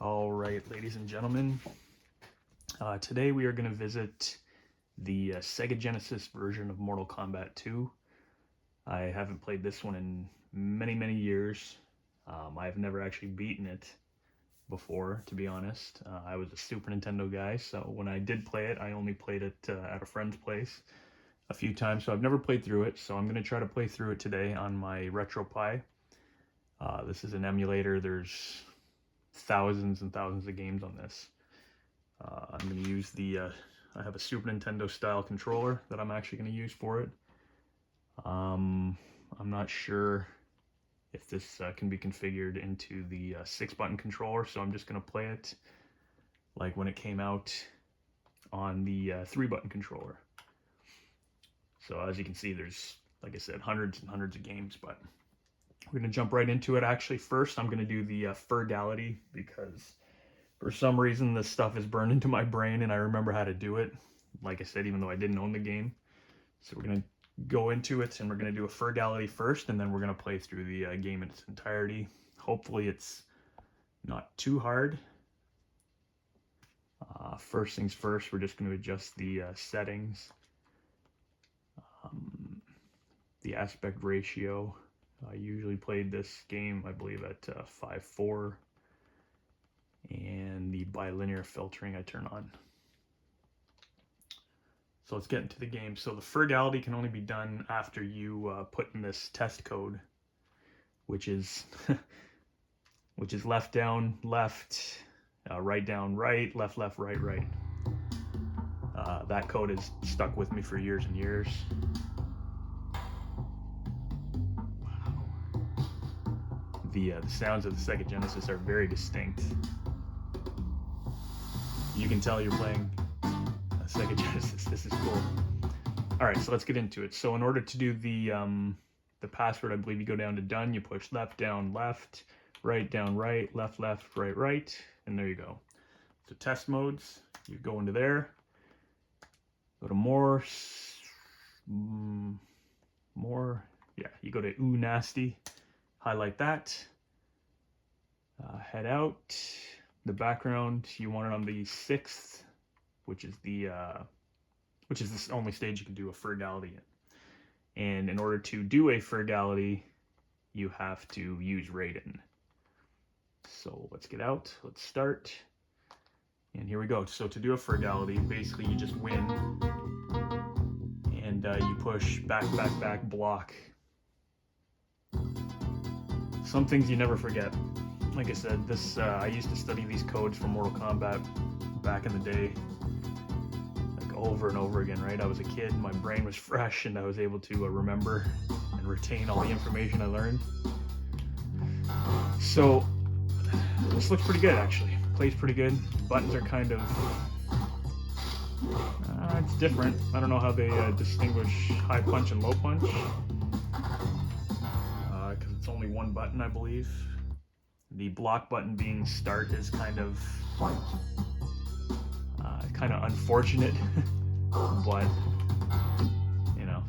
All right, ladies and gentlemen, today we are going to visit the Sega Genesis version of Mortal Kombat 2. I haven't played this one in many years. I've never actually beaten it before, to be honest. I was a Super Nintendo guy, so when I did play it, I only played it at a friend's place a few times, so I've never played through it, so I'm going to try to play through it today on my RetroPie. This is an emulator. There's thousands and thousands of games on this. I'm going to use I have a Super Nintendo style controller that I'm actually going to use for it. I'm not sure if this can be configured into the 6-button controller, so I'm just going to play it like when it came out on the 3-button controller. So as you can see, there's, like I said, hundreds and hundreds of games, but we're going to jump right into it. Actually, first I'm going to do the Fergality, because for some reason this stuff is burned into my brain and I remember how to do it. Like I said, even though I didn't own the game. So we're going to go into it and we're going to do a Fergality first, and then we're going to play through the game in its entirety. Hopefully it's not too hard. First things first, we're just going to adjust the settings. The aspect ratio. I usually played this game, I believe, at 5:4. And the bilinear filtering I turn on. So let's get into the game. So the Fergality can only be done after you put in this test code, which is which is left down left, right down right, left left right right. That code has stuck with me for years and years. The sounds of the Sega Genesis are very distinct. You can tell you're playing a Sega Genesis. This is cool. All right, so let's get into it. So in order to do the password, I believe you go down to done. You push left down left, right down right, left left right right, and there you go. So test modes. You go into there. Go to more. Yeah, you go to Ooh Nasty. Highlight that. Head out. The background, you want it on the 6th, which is the only stage you can do a Fergality in. And in order to do a Fergality, you have to use Raiden. So let's get out. Let's start. And here we go. So to do a Fergality, basically you just win, and you push back, back, back, block. Some things you never forget. Like I said, this I used to study these codes for Mortal Kombat back in the day, like over and over again, right? I was a kid, my brain was fresh, and I was able to remember and retain all the information I learned. So this looks pretty good, actually. Plays pretty good. Buttons are kind of it's different. I don't know how they distinguish high punch and low punch, because it's only one button, I believe. The block button being start is kind of unfortunate, but you know,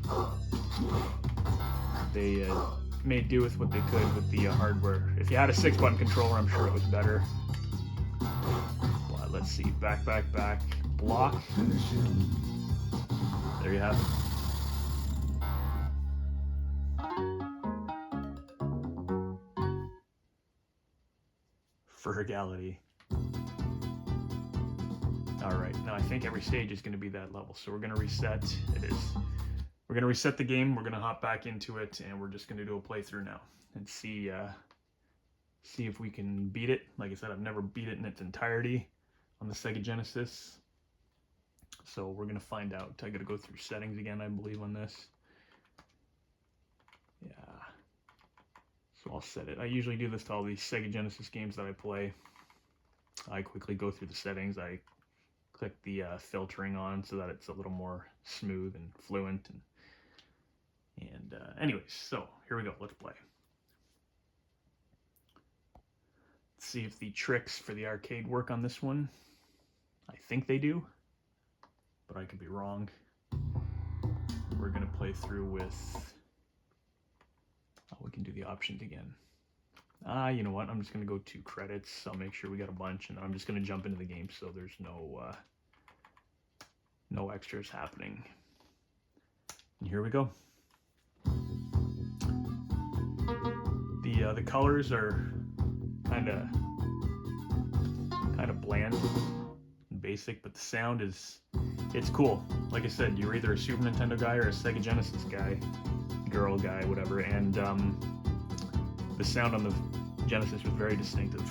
they made do with what they could with the hardware. If you had a 6-button controller, I'm sure it was better. But let's see, back, back, back, block. There you have it. Fergality. Alright, now I think every stage is going to be that level, so we're going to reset. It is. We're going to reset the game, we're going to hop back into it, and we're just going to do a playthrough now and see if we can beat it. Like I said, I've never beat it in its entirety on the Sega Genesis, so we're going to find out. I got to go through settings again, I believe, on this. Yeah. So I'll set it. I usually do this to all these Sega Genesis games that I play. I quickly go through the settings. I click the filtering on so that it's a little more smooth and fluent. And anyways, so here we go. Let's play. Let's see if the tricks for the arcade work on this one. I think they do, but I could be wrong. We're going to play through with... we can do the options again. You know what? I'm just going to go 2 credits. I'll make sure we got a bunch, and then I'm just going to jump into the game so there's no extras happening. And here we go. The colors are kind of bland and basic, but the sound it's cool. Like I said, you're either a Super Nintendo guy or a Sega Genesis guy, girl guy, whatever, and the sound on the Genesis was very distinctive.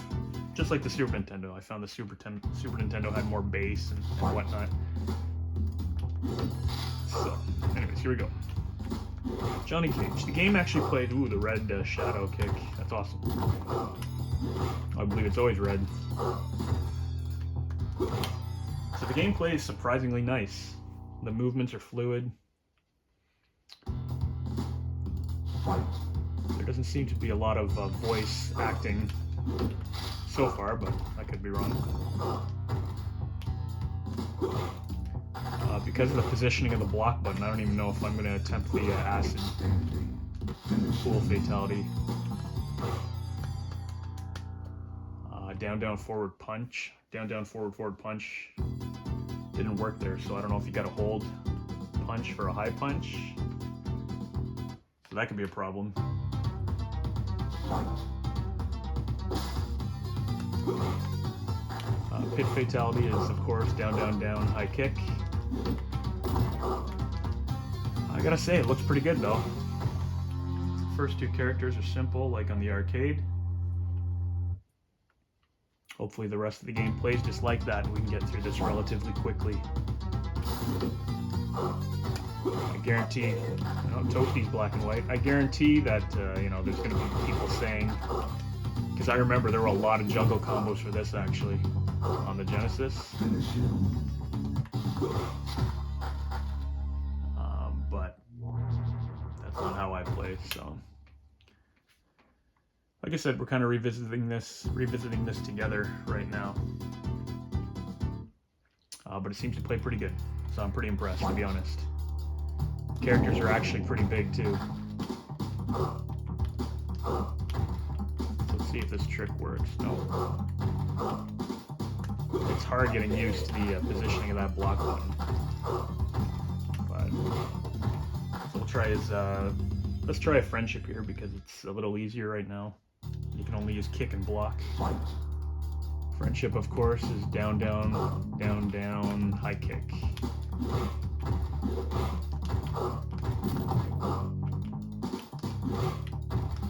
Just like the Super Nintendo. I found the Super Nintendo had more bass and whatnot. So, anyways, here we go. Johnny Cage. The game actually played, the red shadow kick. That's awesome. I believe it's always red. So the gameplay is surprisingly nice. The movements are fluid. There doesn't seem to be a lot of voice acting so far, but I could be wrong. Because of the positioning of the block button, I don't even know if I'm going to attempt the acid pool fatality. Down, forward punch. Down, forward punch. Didn't work there, so I don't know if you got to hold punch for a high punch. So that could be a problem. Pit fatality is, of course, down, high kick. I gotta say, it looks pretty good though. The first 2 characters are simple, like on the arcade. Hopefully the rest of the game plays just like that and we can get through this relatively quickly. I guarantee, Toasty's black and white. I guarantee that, there's going to be people saying, because I remember there were a lot of jungle combos for this actually on the Genesis. But that's not how I play, so. Like I said, we're kind of revisiting this together right now. But it seems to play pretty good, so I'm pretty impressed, to be honest. Characters are actually pretty big too. Let's see if this trick works. No. It's hard getting used to the positioning of that block button. But so we'll try let's try a friendship here because it's a little easier right now. You can only use kick and block. Friendship, of course, is down, high kick.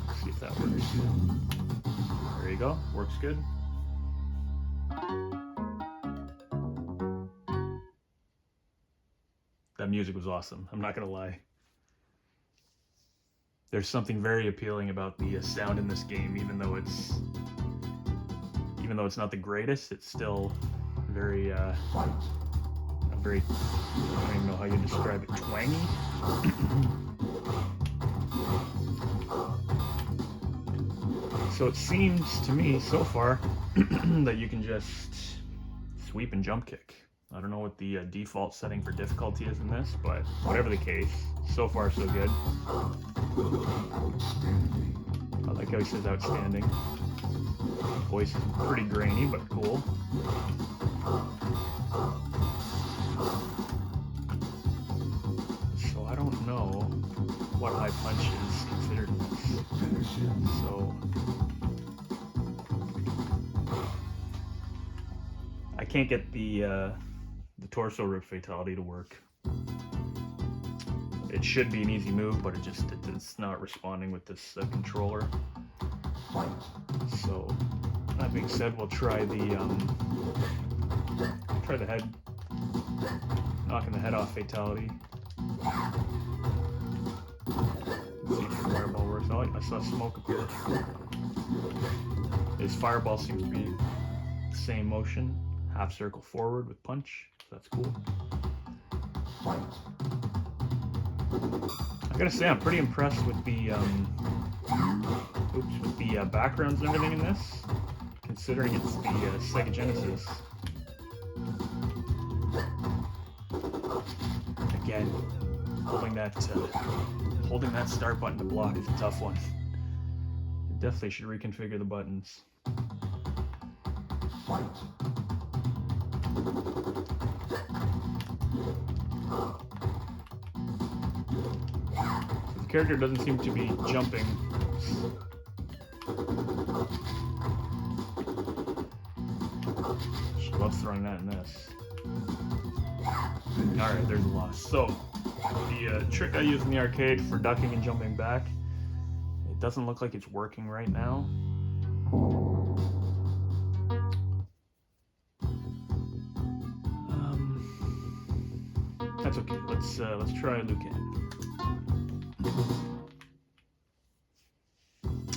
Let's see if that works. There you go. Works good. That music was awesome. I'm not gonna lie. There's something very appealing about the sound in this game, even though it's not the greatest. It's still very, I don't even know how you describe it, twangy. So it seems to me so far that you can just sweep and jump kick. I don't know what the default setting for difficulty is in this, but whatever the case, so far so good. I like how he says outstanding. Voice is pretty grainy, but cool. So I don't know what high punch is considered in this. So I can't get the torso rip fatality to work. It should be an easy move, but it's not responding with this controller. So that being said, we'll try the head, knocking the head off fatality. Let's see if the fireball works. Oh, I saw smoke appear. His fireball seems to be the same motion, half circle forward with punch. So that's cool. I gotta say, I'm pretty impressed with the backgrounds and everything in this, considering it's the Sega Genesis. Again, holding that start button to block is a tough one. Definitely should reconfigure the buttons. The character doesn't seem to be jumping. She loves throwing that in this. Alright, there's a loss. So, the trick I use in the arcade for ducking and jumping back, it doesn't look like it's working right now. That's okay. Let's try Liu Kang.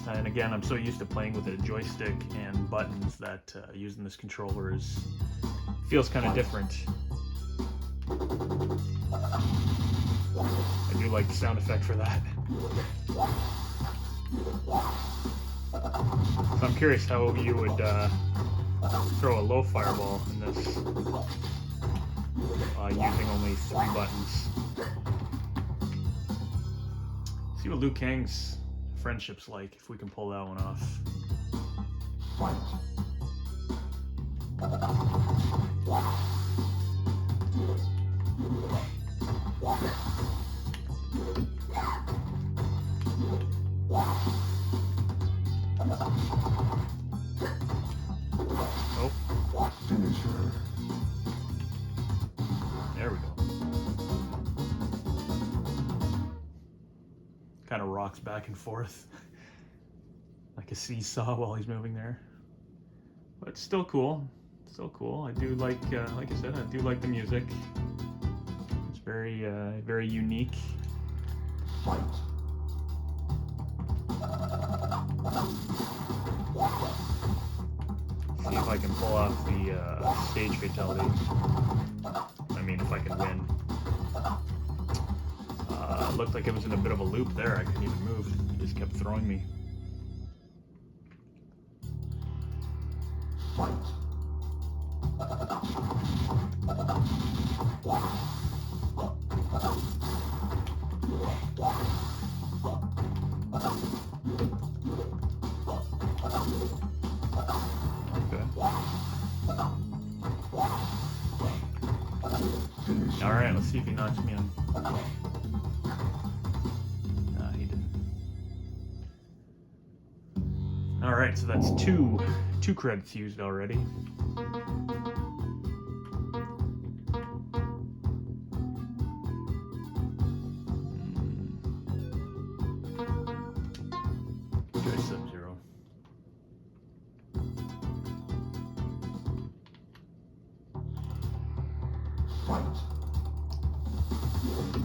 And again, I'm so used to playing with a joystick and buttons that using this controller feels kind of different. I do like the sound effect for that. So I'm curious how you would throw a low fireball in this using only 3 buttons. See what Liu Kang's friendship's like, if we can pull that one off. Oh. There we go. Kind of rocks back and forth like a seesaw while he's moving there. But it's still cool. Still cool. I do like I said, I do like the music. It's very, very unique. See if I can pull off the stage fatality. I mean, if I can win. It looked like it was in a bit of a loop there. I couldn't even move. It just kept throwing me. Alright, let's see if he knocks me on. Nah, he didn't. Alright, so that's two credits used already. Try Sub-Zero. I'll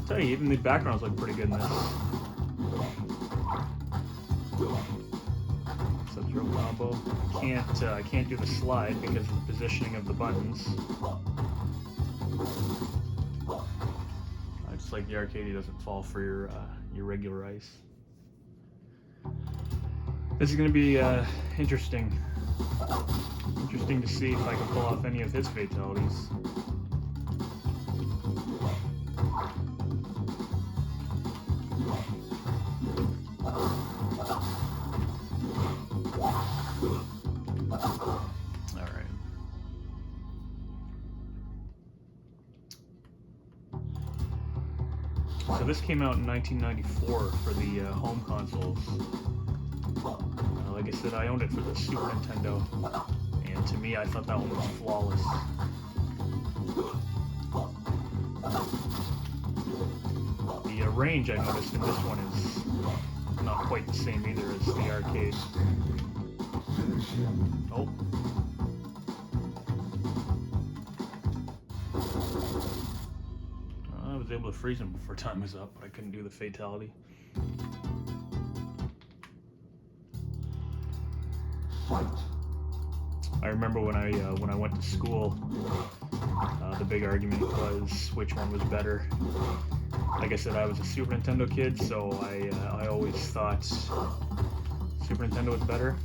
tell you, even the backgrounds look pretty good in this. Sub-Zero combo. I can't do the slide because of the positioning of the buttons. Just like the arcade, doesn't fall for your regular ice. This is going to be interesting. Interesting to see if I can pull off any of his fatalities. So this came out in 1994 for the home consoles. Like I said, I owned it for the Super Nintendo, and to me, I thought that one was flawless. The range I noticed in this one is not quite the same either as the arcade. Oh. I was able to freeze him before time was up, but I couldn't do the fatality. I remember when I went to school, the big argument was which one was better. Like I said, I was a Super Nintendo kid, so I always thought Super Nintendo was better.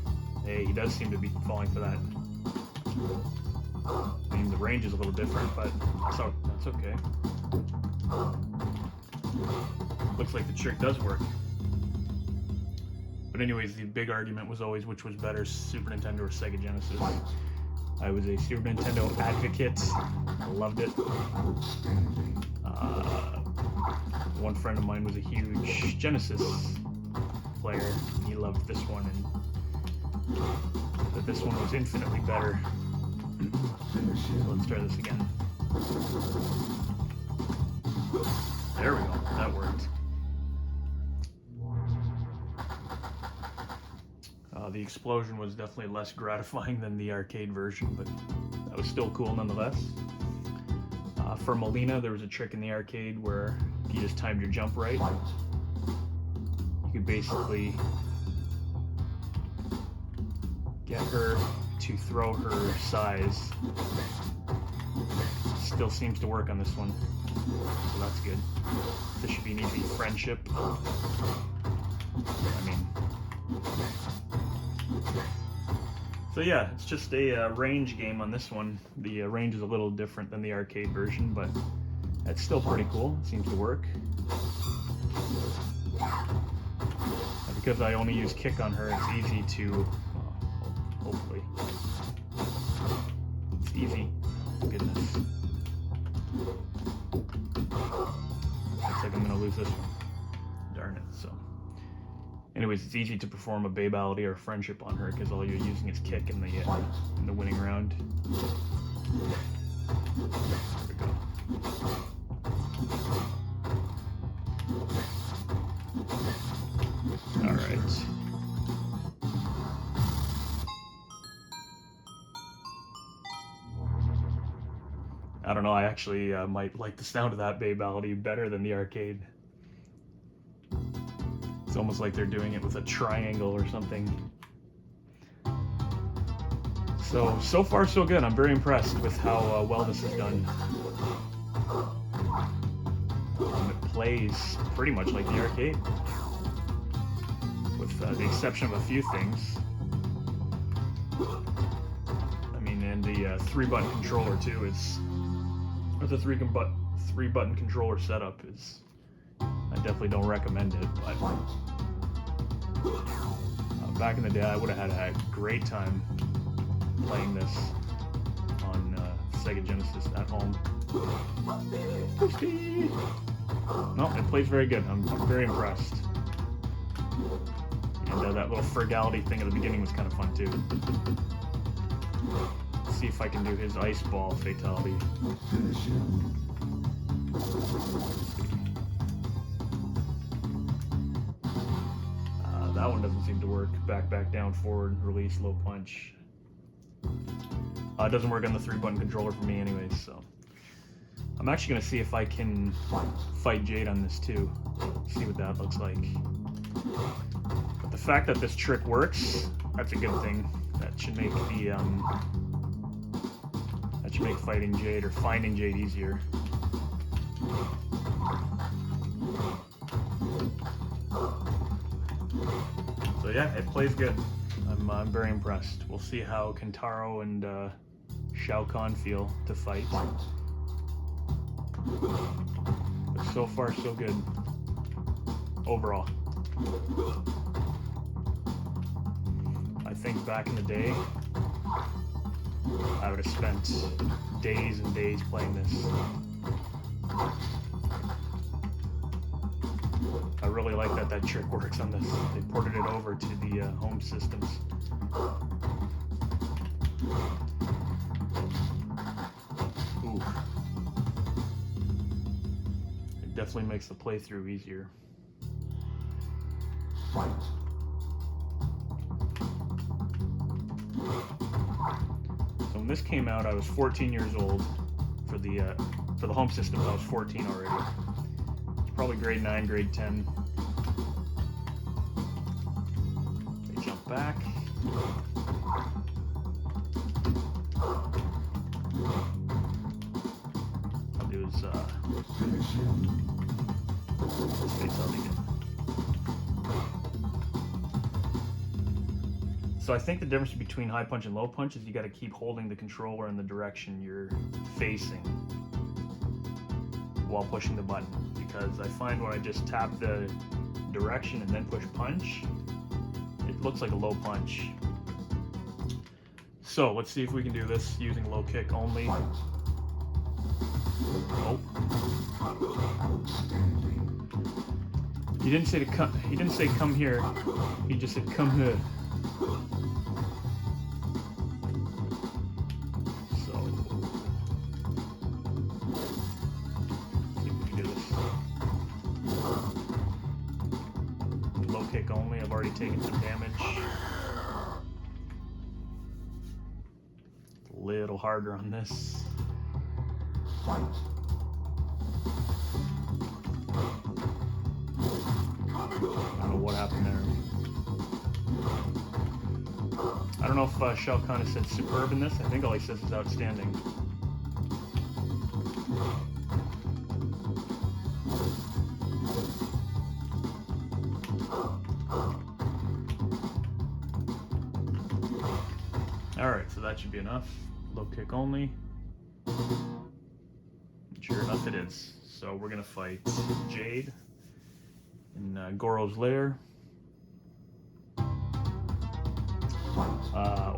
Hey, he does seem to be falling for that. I mean, the range is a little different, but that's okay. Looks like the trick does work. But anyways, the big argument was always which was better, Super Nintendo or Sega Genesis. I was a Super Nintendo advocate. I loved it. One friend of mine was a huge Genesis player. He loved this one, and that this one was infinitely better. So let's try this again. There we go. That worked. The explosion was definitely less gratifying than the arcade version, but that was still cool nonetheless. For Melina, there was a trick in the arcade where if you just timed your jump right, you could basically get her to throw her size. Still seems to work on this one, so that's good. This should be an easy friendship. I mean, so yeah, it's just a range game on this one. The range is a little different than the arcade version, but it's still pretty cool. It seems to work. And because I only use kick on her, it's easy to, hopefully, it's easy. Goodness. Looks like I'm gonna lose this one. Darn it, so. Anyways, it's easy to perform a babality or friendship on her because all you're using is kick in the winning round. There we go. All right. I don't know. I actually might like the sound of that babality better than the arcade. It's almost like they're doing it with a triangle or something. So far so good. I'm very impressed with how well this is done. It plays pretty much like the arcade, with the exception of a few things. I mean, and the 3-button controller too is, or the 3-button controller setup is, I definitely don't recommend it, but back in the day I would have had a great time playing this on Sega Genesis at home. No, it plays very good. I'm very impressed. And that little Fergality thing at the beginning was kind of fun too. Let's see if I can do his ice ball fatality. That one doesn't seem to work. Back, down, forward, release, low punch. It doesn't work on the 3-button controller for me anyways, so. I'm actually going to see if I can fight Jade on this too. See what that looks like. But the fact that this trick works, that's a good thing. That should make the, that should make fighting Jade or finding Jade easier. So yeah, it plays good. I'm very impressed. We'll see how Kentaro and Shao Kahn feel to fight. But so far, so good. Overall. I think back in the day, I would have spent days and days playing this. I really like that trick works on this. They ported it over to the home systems. Ooh. It definitely makes the playthrough easier. So when this came out, I was 14 years old. For the home systems, I was 14 already. Probably grade 9, grade 10. They jump back. I'll do his fatality again. So I think the difference between high punch and low punch is you got to keep holding the controller in the direction you're facing while pushing the button. Because I find when I just tap the direction and then push punch, looks like a low punch. So let's see if we can do this using low kick only. Oh. He didn't say to come. He didn't say come here. He just said come here. So let's see if we can do this. Low kick only. I've already taken some damage. A little harder on this. I don't know what happened there. I don't know if Shao Kahn has said superb in this. I think all he says is outstanding. Alright, so that should be enough. Low kick only. Sure enough it is. So we're gonna fight Jade in Goro's lair.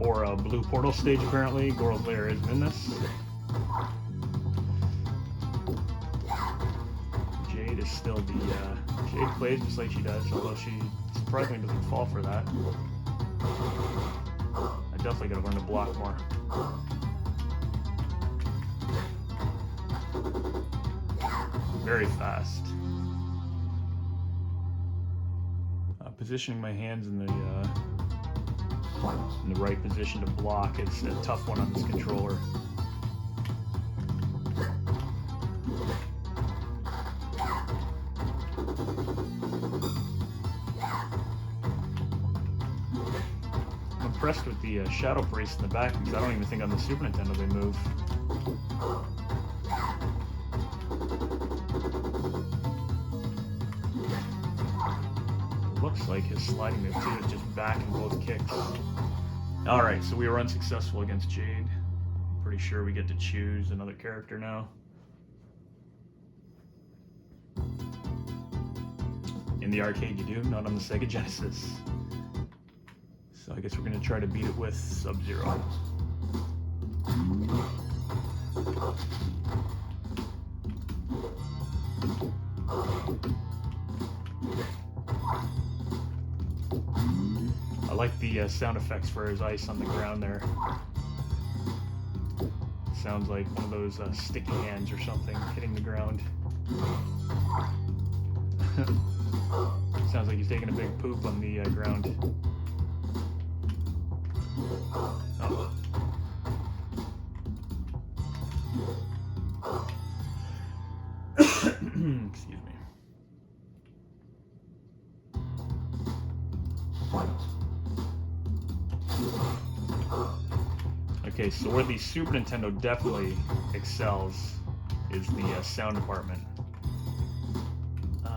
Or a blue portal stage apparently. Goro's lair isn't in this. Jade is still the... Jade plays just like she does, although she surprisingly doesn't fall for that. I definitely gotta learn to block more. Very fast. Positioning my hands in the right position to block is a tough one on this controller. I'm impressed with the Shadow Priest in the back because I don't even think on the Super Nintendo they move. Looks like his sliding move too is just back in both kicks. Alright, so we were unsuccessful against Jade. Pretty sure we get to choose another character now. In the arcade you do, not on the Sega Genesis. So I guess we're going to try to beat it with Sub-Zero. I like the sound effects for his ice on the ground there. Sounds like one of those sticky hands or something hitting the ground. Sounds like he's taking a big poop on the ground. Oh. Excuse me. Okay, so where the Super Nintendo definitely excels is the sound department.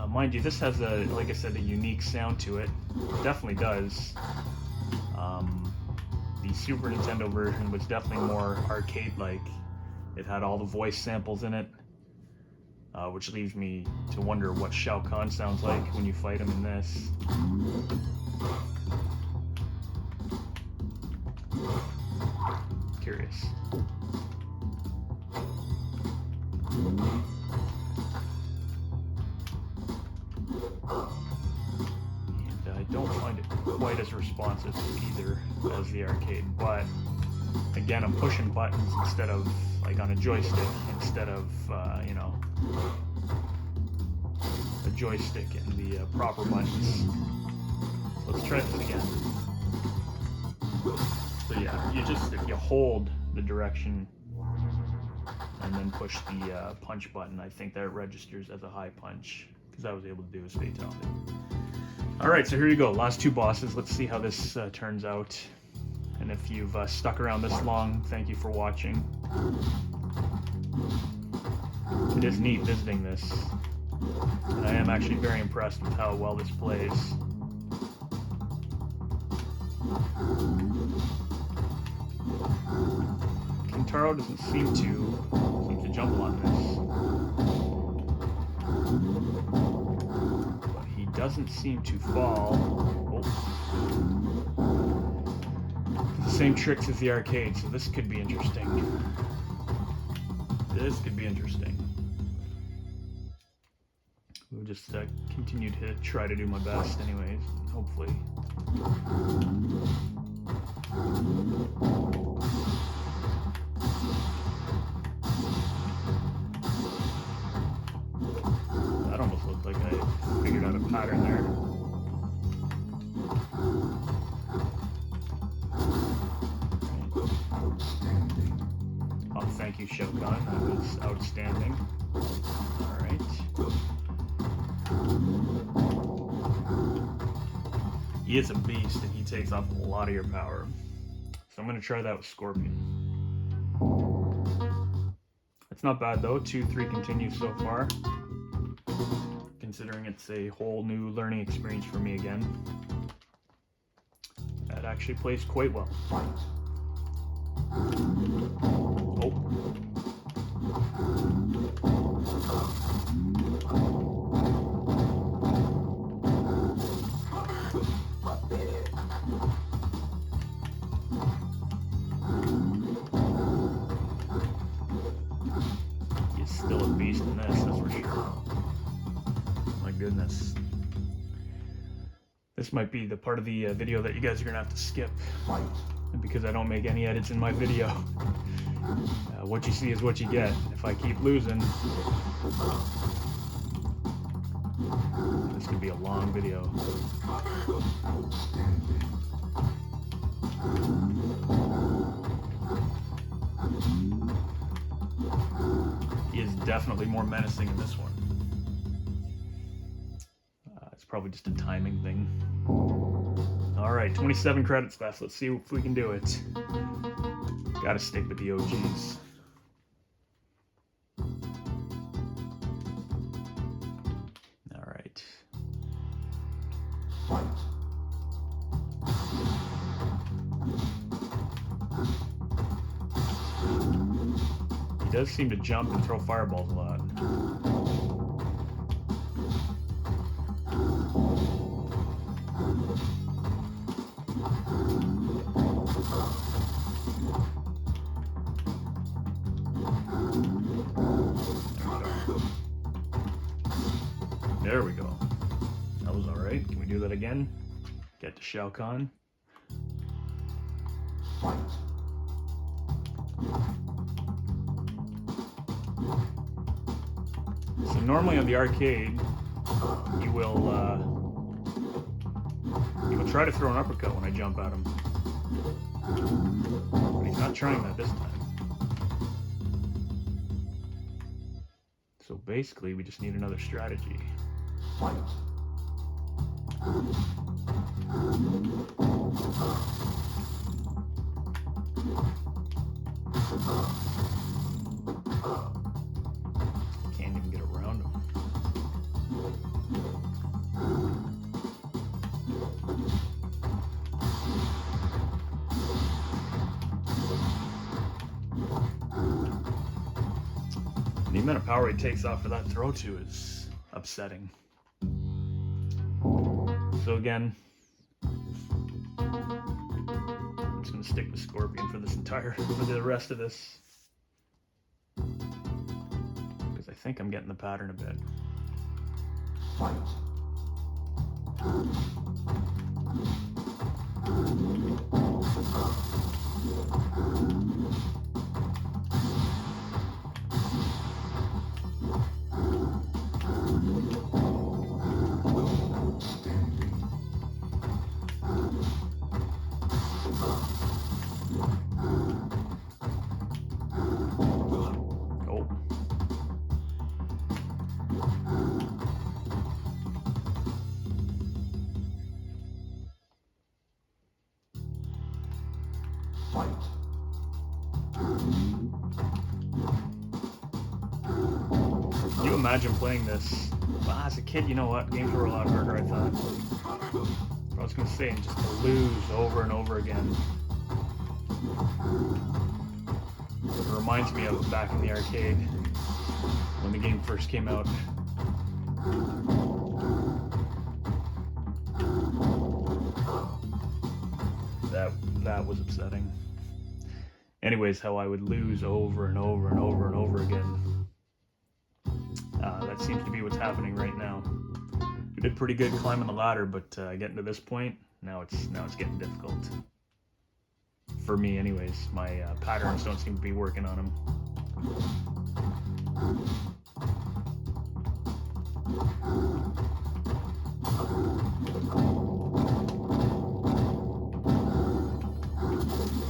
Mind you, this has a, like I said, a unique sound to it. It definitely does. The Super Nintendo version was definitely more arcade-like. It had all the voice samples in it, which leaves me to wonder what Shao Kahn sounds like when you fight him in this. Curious. And I don't find it quite as responsive either as the arcade, but again, I'm pushing buttons instead of like on a joystick, instead of you know, a joystick and the proper buttons. Let's try this again. So yeah, if you hold the direction and then push the punch button, I think that registers as a high punch, because I was able to do his fatality. Alright, so here you go, last two bosses. Let's see how this turns out. And if you've stuck around this long, thank you for watching. It is neat visiting this, and I am actually very impressed with how well this plays. Kintaro doesn't seem to jump a lot in this. But he doesn't seem to fall. Oh. same tricks as the arcade, so this could be interesting. This could be interesting. We'll just continue to try to do my best anyways, hopefully. That almost looked like I figured out a pattern there. Oh, thank you, Shogun. That was outstanding. Alright. He is a beast and he takes off a lot of your power. So I'm going to try that with Scorpion. It's not bad though, 2-3 continues so far. Considering it's a whole new learning experience for me again. That actually plays quite well. Oh. He's still a beast in this, that's for sure. My goodness. This might be the part of the video that you guys are gonna have to skip. Because I don't make any edits in my video. What you see is what you get. If I keep losing, this could be a long video. He is definitely more menacing in this one. It's probably just a timing thing. Alright, 27 credits left. Let's see if we can do it. Gotta stick with the OGs. Alright. He does seem to jump and throw fireballs a lot. There we go. That was alright. Can we do that again? Get to Shao Kahn. So normally on the arcade, you will try to throw an uppercut when I jump at him. But he's not trying that this time. So basically, we just need another strategy. Can't even get around him. The amount of power he takes off for that throw too is upsetting. So again, I'm just gonna stick with Scorpion for the rest of this. Because I think I'm getting the pattern a bit. Can you imagine playing this? Well, as a kid, you know what? Games were a lot harder, I thought. I was going to say, just to lose over and over again. It reminds me of back in the arcade when the game first came out. that was upsetting. Anyways, how I would lose over and over and over and over again. That seems to be what's happening right now. We did pretty good climbing the ladder, but getting to this point, now it's getting difficult. For me, anyways. My patterns don't seem to be working on them.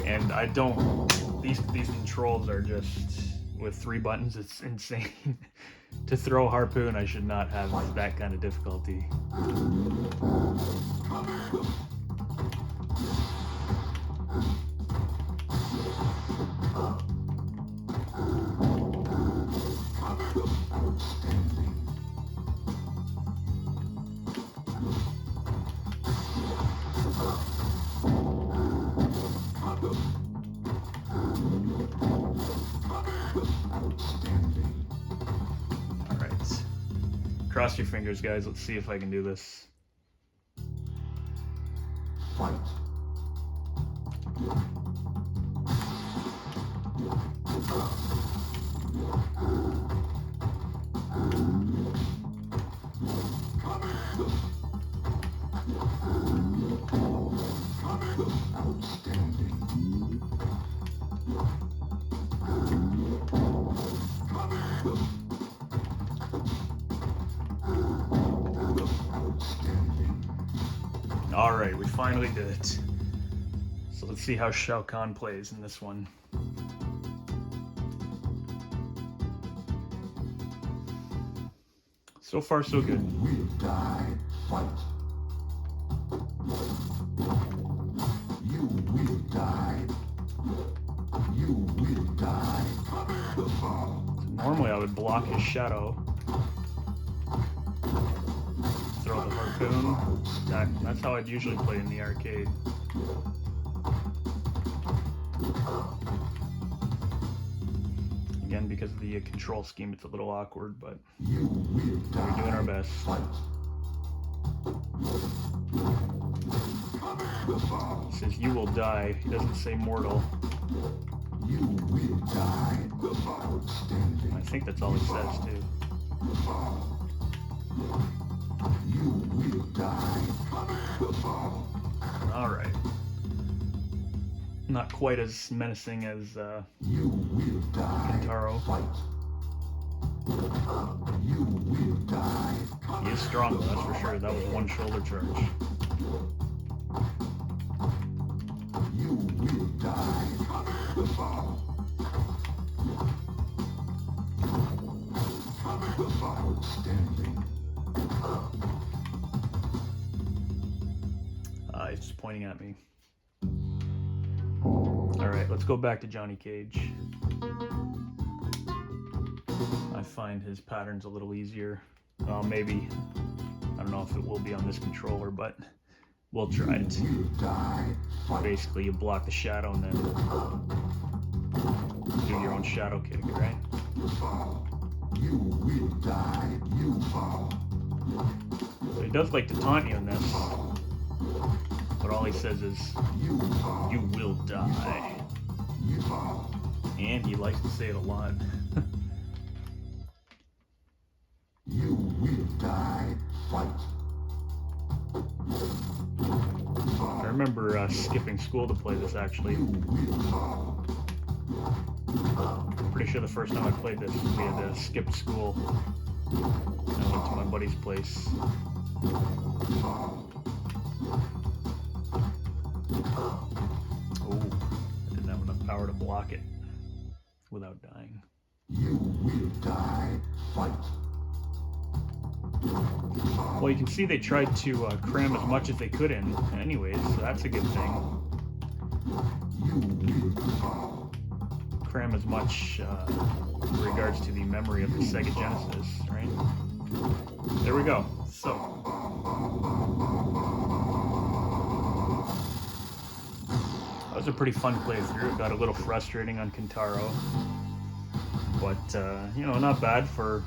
And I don't. These controls are just, with 3 buttons, it's insane. To throw a harpoon, I should not have that kind of difficulty. Alright. Cross your fingers, guys. Let's see if I can do this. Fight. Alright, we finally did it. So let's see how Shao Kahn plays in this one. So far, so good. You will die. Fight. You will die. You will die. So normally I would block his shadow. Throw the harpoon. That's how I'd usually play in the arcade. Again, because of the control scheme, it's a little awkward, but we're doing our best. It says you will die. He doesn't say mortal. You will die. I think that's all he says too. You will die. All right. Not quite as menacing as Kintaro. You will die. He is strong though, that's for sure. That was one shoulder charge. You will die. Outstanding. He's just pointing at me. Alright, let's go back to Johnny Cage. I find his patterns a little easier. Well, maybe. I don't know if it will be on this controller, but we'll try it. Basically, you block the shadow and then do your own shadow kick, right? You will die. You fall. So he does like to taunt you in this. But all he says is, you will die. And he likes to say it a lot. You will die. Fight. I remember skipping school to play this, actually. Pretty sure the first time I played this, we had to skip school. And I went to my buddy's place. Oh, I didn't have enough power to block it without dying. You will die. Fight. Well, you can see they tried to cram as much as they could in anyways, so that's a good thing. Cram as much in regards to the memory of the Sega Genesis, right? There we go. So that was a pretty fun playthrough. It got a little frustrating on Kintaro, but you know, not bad for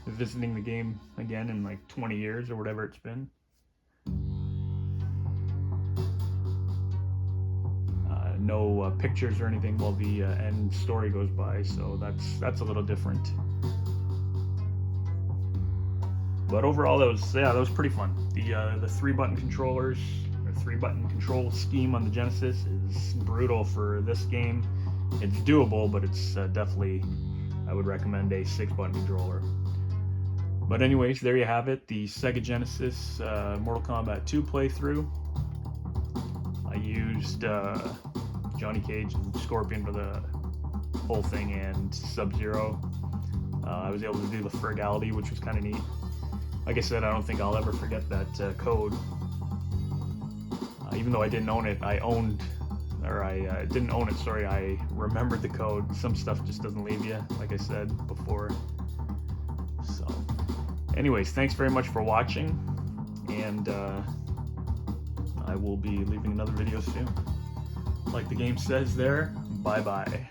visiting the game again in like 20 years or whatever it's been. no pictures or anything while the end story goes by, so that's a little different. But overall, that was pretty fun. The 3-button controllers, or 3-button control scheme on the Genesis is brutal for this game. It's doable, but it's definitely, I would recommend a 6-button controller. But anyways, there you have it, the Sega Genesis Mortal Kombat 2 playthrough. I used Johnny Cage and Scorpion for the whole thing, and Sub-Zero. I was able to do the Fergality, which was kind of neat. Like I said, I don't think I'll ever forget that code. Even though I didn't own it, I didn't own it, sorry, I remembered the code. Some stuff just doesn't leave you, like I said before. So, anyways, thanks very much for watching, and I will be leaving another video soon. Like the game says there, bye-bye.